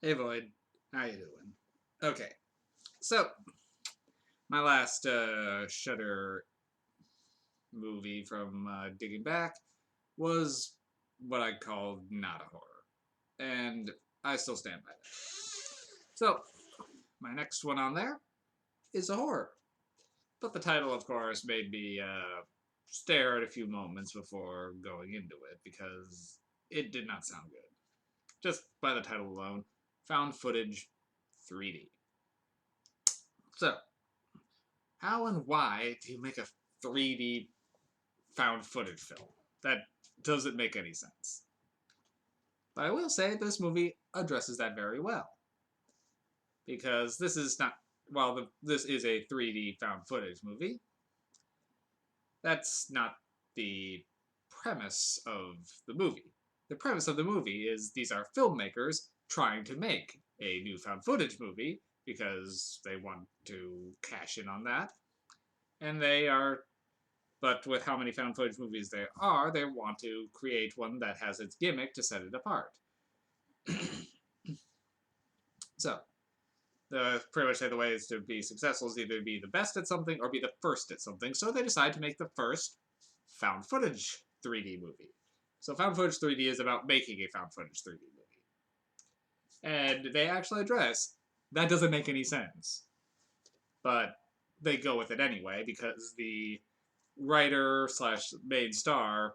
Hey Void, how you doing? Okay, so my last Shudder movie from digging back was what I called not a horror, and I still stand by that. So my next one on there is a horror, but the title, of course, made me stare at a few moments before going into it because it did not sound good. Just by the title alone, found footage 3D. So how and why do you make a 3D found footage film? That doesn't make any sense. But I will say this movie addresses that very well. Because this is not, while this is a 3D found footage movie, that's not the premise of the movie. The premise of the movie is these are filmmakers trying to make a new found footage movie because they want to cash in on that. And they are But with how many found footage movies there are, they want to create one that has its gimmick to set it apart. So, pretty much the way is to be successful is either be the best at something or be the first at something. So they decide to make the first found footage 3D movie. So found footage 3D is about making a found footage 3D movie. And they actually address that doesn't make any sense. But they go with it anyway because the writer slash main star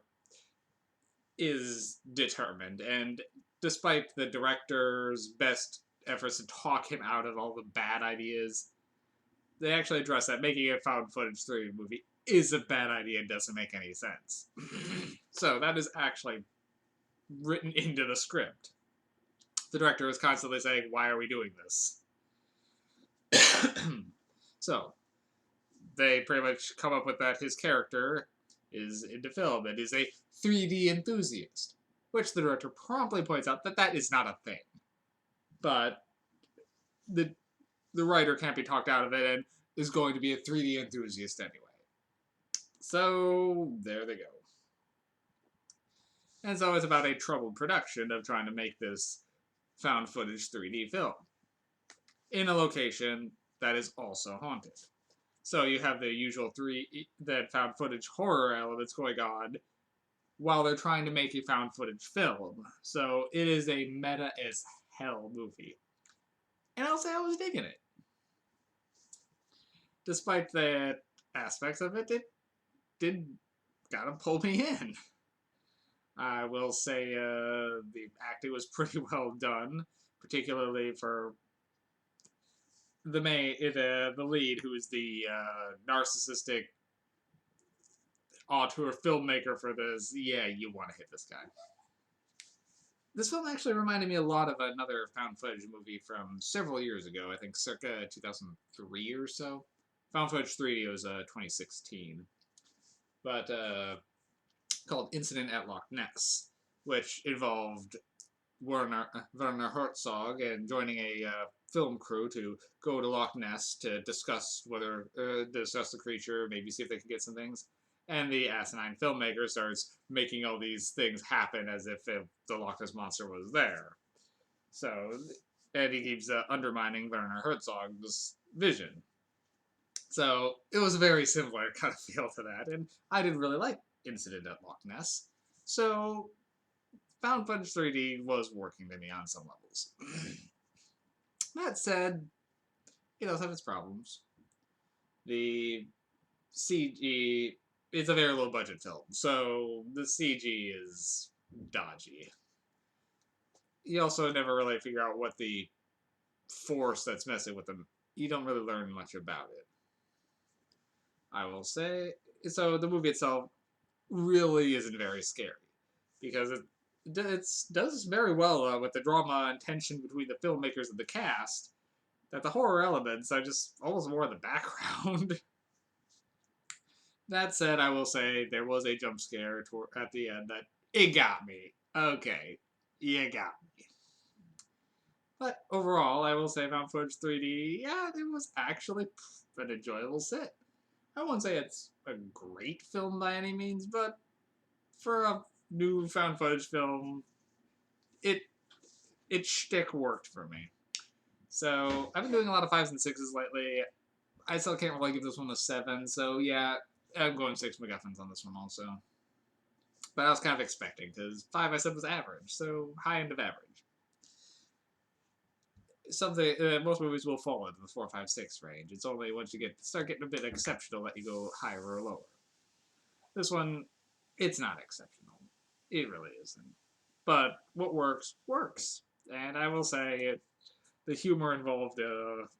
is determined, and despite the director's best efforts to talk him out of all the bad ideas, they actually address that making a found footage 3D movie is a bad idea and doesn't make any sense. So that is actually written into the script. The director is constantly saying, "Why are we doing this?" So they pretty much come up with that his character is into film and is a 3D enthusiast, which the director promptly points out that that is not a thing. But the the writer can't be talked out of it and is going to be a 3D enthusiast anyway. So there they go. And so it's about a troubled production of trying to make this found footage 3D film in a location that is also haunted. So you have the usual that found footage horror elements going on while they're trying to make a found footage film. So it is a meta as hell movie. And I'll say I was digging it. Despite the aspects of it, it did gotta pull me in. I will say the acting was pretty well done, particularly for the lead, who is the narcissistic auteur filmmaker for this. Yeah, you want to hit this guy. This film actually reminded me a lot of another found footage movie from several years ago. I think circa 2003 or so. Found footage 3D was 2016, but called Incident at Loch Ness, which involved Werner Herzog and joining a film crew to go to Loch Ness to discuss discuss the creature, maybe see if they could get some things. And the asinine filmmaker starts making all these things happen as if the Loch Ness monster was there. So, and he keeps undermining Werner Herzog's vision. So it was a very similar kind of feel to that, and I did really like Incident at Loch Ness. So Found Footage 3D was working to me on some levels. That said, it does have its problems. The CG, it's a very low budget film, so the CG is dodgy. You also never really figure out what the force that's messing with them. You don't really learn much about it. I will say, so the movie itself really isn't very scary because it does very well with the drama and tension between the filmmakers and the cast, that the horror elements are just almost more in the background. That said, I will say there was a jump scare at the end that it got me. Okay, you got me. But overall, I will say Found Footage 3D, yeah, it was actually an enjoyable sit. I won't say it's a great film by any means, but for a new found footage film, it its shtick worked for me. So I've been doing a lot of 5s and 6s lately. I still can't really give this one a 7, so yeah, I'm going 6 MacGuffins on this one also. But I was kind of expecting, because 5 I said was average, so high end of average. Something most movies will fall into the 4, 5, 6 range. It's only once you start getting a bit exceptional that you go higher or lower. This one, it's not exceptional. It really isn't. But what works, works. And I will say, the humor involved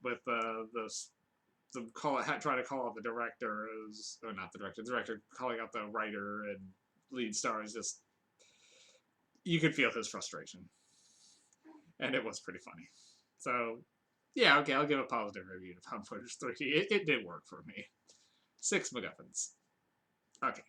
with trying to call out the director is, or not the director calling out the writer and lead star is just, you could feel his frustration. And it was pretty funny. So, yeah, okay, I'll give a positive review to Found Footage 3. It did work for me. 6 MacGuffins. Okay.